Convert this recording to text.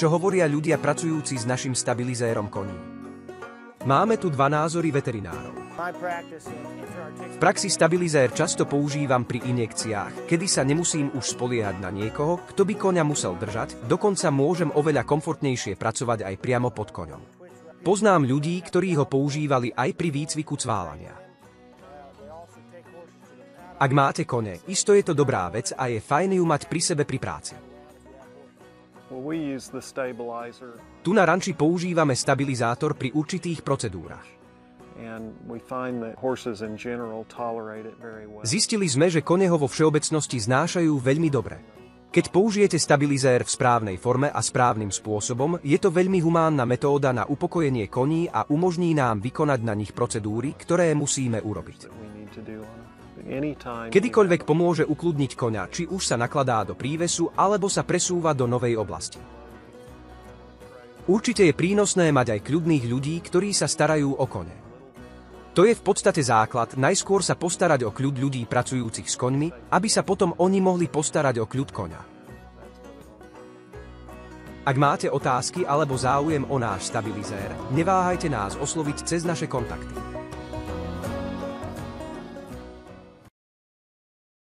Čo hovoria ľudia pracujúci s našim stabilizérom koní? Máme tu dva názory veterinárov. V praxi stabilizér často používam pri injekciách, kedy sa nemusím už spoliehať na niekoho, kto by koňa musel držať, dokonca môžem oveľa komfortnejšie pracovať aj priamo pod koňom. Poznám ľudí, ktorí ho používali aj pri výcviku cválania. Ak máte kone, isto je to dobrá vec a je fajn ju mať pri sebe pri práci. Tu na ranči používame stabilizátor pri určitých procedúrach. Zistili sme, že kone ho vo všeobecnosti znášajú veľmi dobre. Keď použijete stabilizér v správnej forme a správnym spôsobom, je to veľmi humánna metóda na upokojenie koní a umožní nám vykonať na nich procedúry, ktoré musíme urobiť. Kedykoľvek pomôže ukludniť koňa, či už sa nakladá do prívesu, alebo sa presúva do novej oblasti. Určite je prínosné mať aj kľudných ľudí, ktorí sa starajú o kone. To je v podstate základ, najskôr sa postarať o kľud ľudí pracujúcich s koňmi, aby sa potom oni mohli postarať o kľud koňa. Ak máte otázky alebo záujem o náš stabilizér, neváhajte nás osloviť cez naše kontakty.